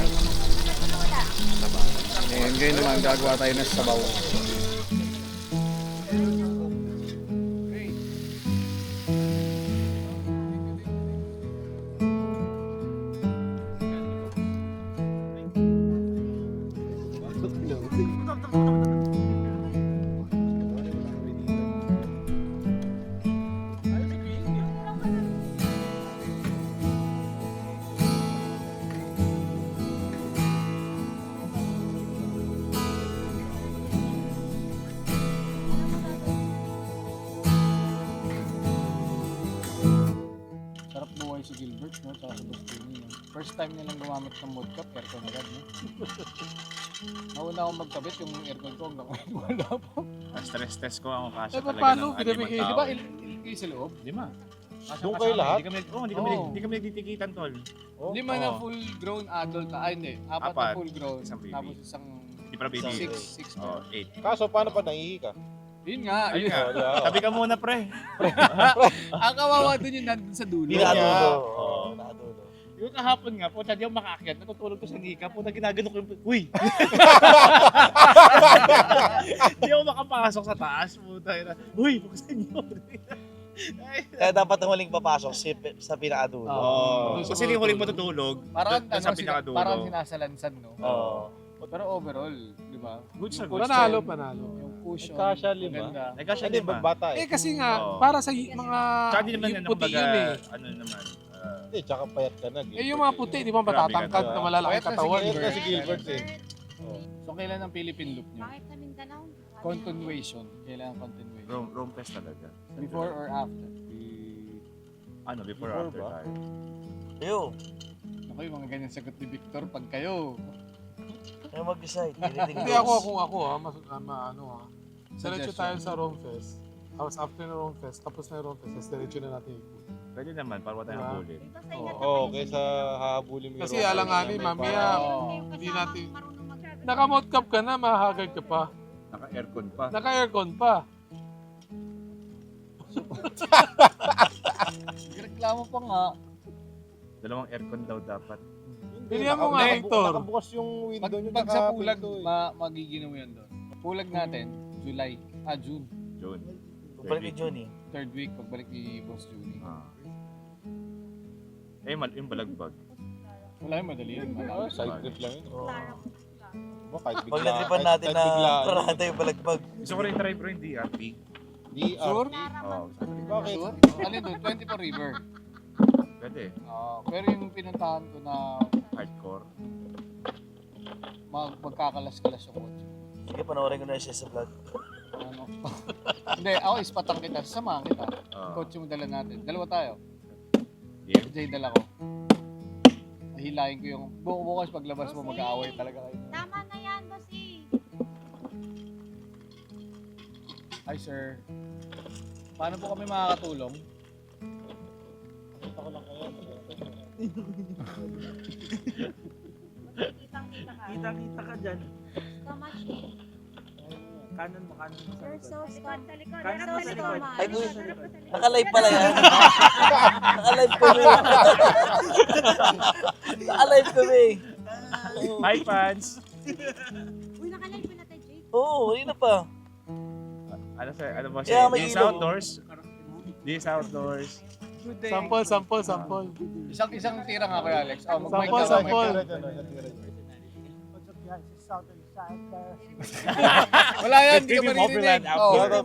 And ngayon naman gagawa tayo ng sabaw. Sarap buhay si Gilbert, no? Tsaka si Bustini, no? First time nilang gumamit ng mud cup, aircon agad, no? Nauna akong magkabit yung aircon ko hanggang ngayon wala po. Stress test ko ang kasya Eh, talaga paano? ng anim Di tao. ba ilagay sa loob? 5. Doon kayo lahat? Hindi kami nagtitikitan, tol. 5 na full grown adult, hindi. 4 na Apat. full grown, Isang baby. tapos isang Hindi pa baby. 6 Oh, 8. Kaso, paano pa nangihi ka? Yun nga, Ayun yun. nga. Sabi ka muna, pre. Ang kawawa dun yung nandun sa dulo. Nakadulo. Oo. Nakadulo. Yung kahapon nga, puta, di ako makaakyat. Natutulog ko sa nika. Puta, ginagano ko yung... Uy! Di ako makapasok sa taas. Puta, uy, buksan nyo. Kaya dapat ang huling papasok sa pinakadulo. Oo. Kasi yung huling matutulog, Parang doon sa pinakadulo. parang sinasalansan, no? Oo. Pero overall, di ba? Goods na Yung goods. cushion, Panalo. Yung cushion. Kasha lima. maganda. Ay, kasi Hindi, lima. bata eh. Eh kasi nga, Oo. para sa mga Tsaka di naman yung yan, puti kumbaga, yun eh. ano naman. Hindi, tsaka payat ka na. Eh yung mga puti, di ba matatangkad na malalaki Payat na si katawan. Payat na si Gilbert eh. So, kailan ang Philippine loop nyo? Bakit sa Mindanao? Continuation. Kailan ang continuation? Rome Fest talaga. Before or after? Before or after tayo. Yo, Ako yung mga ganyan sagot ni Victor pag kayo. kayo mag-decide. Anything Hindi goes. ako Diretso tayo sa Rome Fest. Tapos after na Rome Fest, tapos na yung Rome Fest, tapos diretso na natin ikot. Pwede naman, para wala tayong Diba? habulin. Dito sa ingat Oo, kaysa hahabulin mo. Kasi alanganin, mamaya, Oo. hindi natin... Naka-mouth cap ka na, mahagad ka pa. Naka-aircon pa. Naka-aircon pa. Reklamo pa nga. Dalawang aircon daw dapat. Bilihan mo nga, Victor. Nakabukas yung Pag, window nyo. pag sa pulag, pinto eh. magiginaw yan doon. Pulag natin, June. June. Balik ni Johnny. Third week, pagbalik ni Boss Julie. Yung balagbag. Wala yung madali yun. Ah, side trip lang yun. Oo. Ba, kahit Pag bigla- natripan kahit- natin kahit na biglaan. parada yung balagbag. Gusto ko rin try bro yung DRP. DR. Sure? Oo, Bakit? Sure? Alin doon? 24 River. pwede. Pero yung pinuntahan ko na Hardcore. magkakalas-kalas yung kotse. Sige, panoorin ko na siya sa vlog. Ano? Hindi, ako ispatang kita. Sasamahan kita. Kotse mo dala natin. Dalawa tayo. Yeah. Jay dala ko. Nahilayin ko yung... Bukas paglabas mo mag-aaway talaga kayo. Tama na yan, bossy. Hi sir. Paano po kami makakatulong? Kitang-kita ka. Kita-kita ka dyan. So much eh. Kanan mo, kanan mo. You're so strong. Kanan mo You're sa so likod. strong. Ay, uy. Naka-live pala yan. Naka-live kami. Naka-live kami. Hi fans! Uy, nakalive pa na tayo, Jade. Oo, na pa. Ano ba Yeah, siya? may This ilaw. outdoors. This outdoors. Good day. Sample. Isang tira nga kay Alex. Oh, mag-mic Sample, ka, sample. mic ka. Wala yan, hindi ka Team maririnig. Overland Oh. outdoor.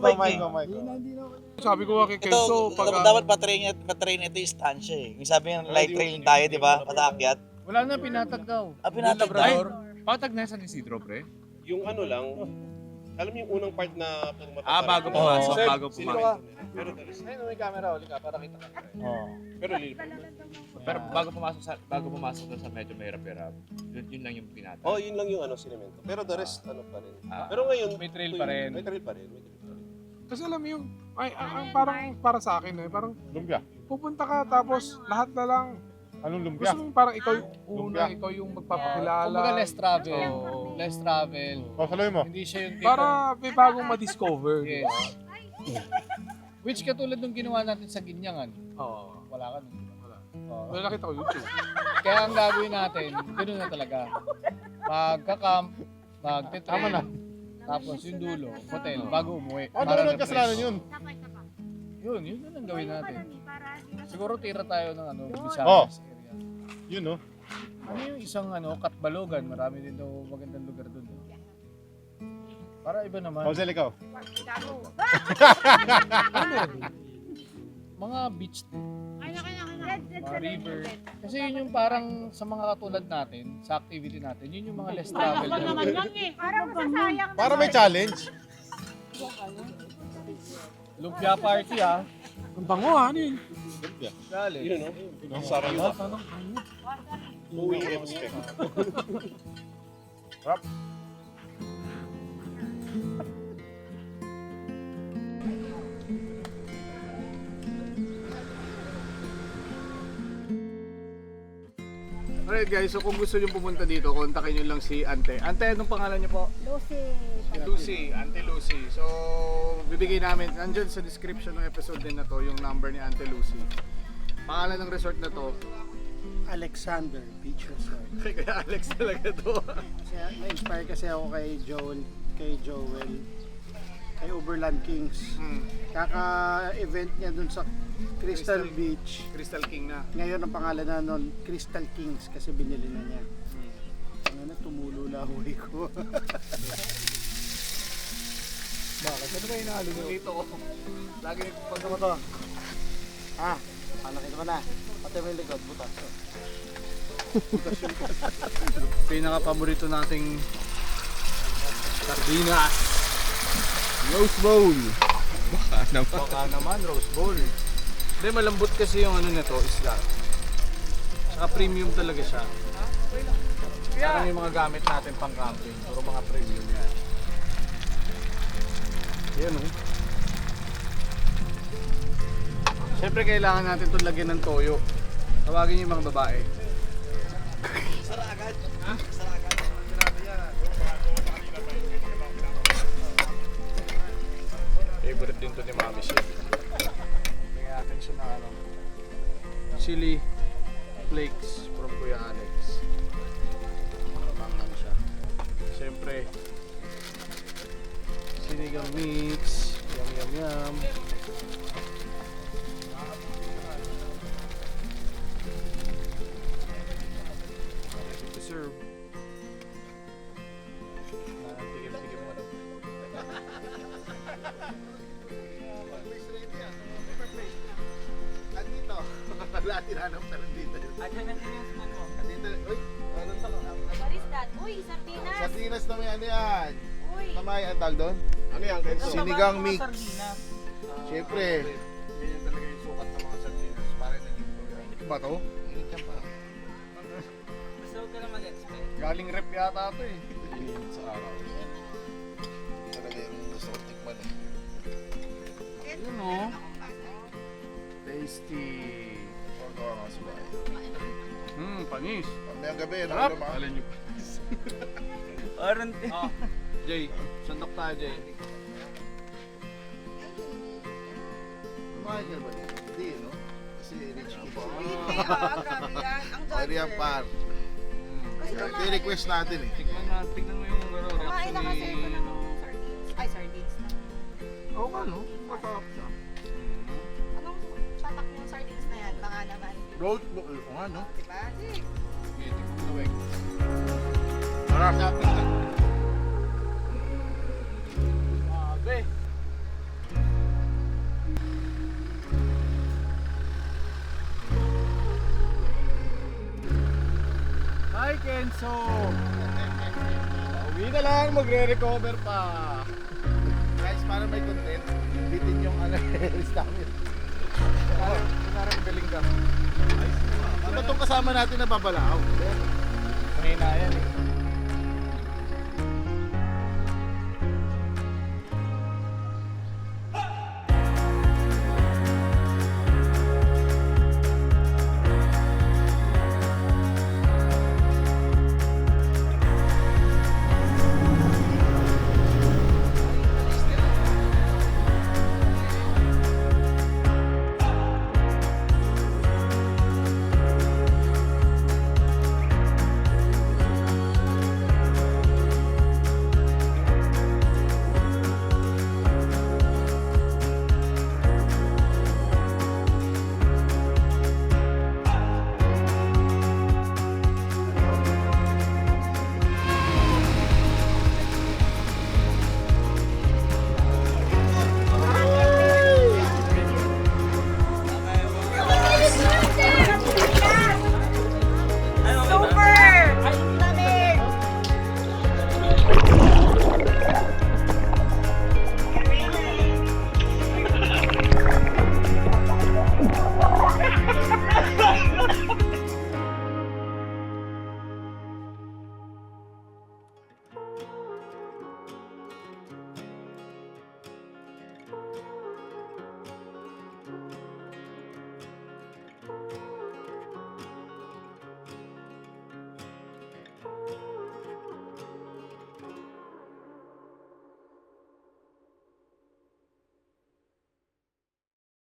Sabi ko nga kay Kelso, pag... dapat patrain ito yung stansya eh. Yung sabi ng light trail tayo, di ba? Pataakyat. Wala na, pinatag daw. Pinatag Ay, tayo. patag na San Isidro pre? Yung ano lang, alam mo yung unang part na pumatay. Bago pumasok, Sir, bago sino pumasok. ka? Pero there is- Ayun, may camera. Uli ka para kita ka. pero libre. Pero bago pumasok doon sa medyo mahirap-hirap, yun lang yung pinatag. Oh, yun lang yung ano, sinemento. Pero the rest, ano pa rin. Ah. Pero ngayon, May trail pa rin. May trail pa rin. Kasi alam mo yung... Ay, ang parang para sa akin eh. Parang Lumpia. pupunta ka tapos lahat na lang... Anong lumpia? Gusto mo yung parang ikaw yung una, Lumpia. ikaw yung magpapakilala. Kumbaga less travel. Oo. Less travel. Pasaloy mo. Hindi siya yung tipo. Para may bagong ma-discover. di ba? Yes. Which katulad nung ginawa natin sa Ginyangan. Oo. Wala ka nun. Wala. Oo. Wala nakita ko YouTube. Kaya ang gagawin natin, ganoon na talaga. Magka-camp, magte-train. Tama na. Tapos yung dulo, hotel, bago umuwi. Ano Para naman refresh. kasalanan yun? Yun na lang gawin natin. Siguro tira tayo ng ano, Oh. Visayas area. Yun, no? Ano yung isang ano, Katbalogan, marami din daw magandang lugar doon. Para iba naman. Pausel, ikaw. Mga beach din, Ay, mga river. Kasi yun yung parang sa mga katulad natin, sa activity natin, yun yung mga less travel. Parang masasayang Para may challenge. Lumpia party ah. Ang bango ha, ano yun? Lumpia. Dali. Yun, no? Ang sarap. Moving expect. Alright guys, so kung gusto nyo pumunta dito, kontakin nyo lang si Ante. Ante, anong pangalan nyo po? Lucy. Ante Lucy. So, bibigay namin, nandyan sa description ng episode din na to, yung number ni Ante Lucy. Pangalan ng resort na to Alexander Beach Resort. Kaya Alex talaga to. Kasi na-inspire kasi ako kay Joel, kay Uberland Kings. Kaka-event niya dun sa Crystal Beach. Crystal King na. Ngayon ang pangalan na nun, Crystal Kings kasi binili na niya. Ano, tumulo lahoy ko. Bakit? Ano ba hinahalo mo? Dito ko. Lagi pag Ano to? Ah, nakita mo na. Pati mo yung likod, butas. pinaka-paborito nating sardinas. Rose bowl. Baka naman rose bowl. Hindi, malambot kasi yung ano nito, isla. Saka premium talaga siya. Parang yung mga gamit natin pang camping. Puro mga premium yan. Yan o. Siyempre kailangan natin itong lagyan ng toyo. Tawagin yung mga babae. Favorite din to ni Mami Chef. Bigyan natin siya na ano, chili flakes from Kuya Alex. Makamangan siya. Siyempre, sinigang mix. Yum yum yum. Ready to serve. Tigil-tigil mo to. Andito. Wala tinanong pero dito. Adyan na din yung spoon mo. Andito. Uy, ano to? What is that? Uy, sardinas! Sardinas na may ano yan. Uy! Namay ang tag doon? Ano yan? Sinigang mix. Sardinas. Siyempre. Ganyan talaga yung sukat ng mga sardinas. Parang naging program. Ito ba to? Init yan pa. Basta huwag ka na mag-expect. Galing rep yata ito eh. Init sa araw. Talaga yung gusto ko tikman eh. Yun o. Tasty. Huwag ka mga subay. Panis. Mamayang gabi, Sarap. naman. Alin nyo. Aron Jay, sandok tayo Jay. Kumain ka ba dito? Hindi, no? Kasi rich kid. Ang Pwede yan par. Ito yung request natin eh. Tignan mo yung ano, Kumain reaction na kasi ito ni... ng sardines. Ay, sardines na. Oo nga no, masarap siya. Anong tatak yung sardines na yan? Baka naman. Road, oo nga no. Diba? Sige. Okay, tignan mo na wek. Sarap. Grabe. Hi Kenzo! Uwi na lang, magre-recover pa. Guys, para may content, bitin yung ano, namin. Parang galing ka. Ano itong kasama natin na babalaw? Mahina yan eh.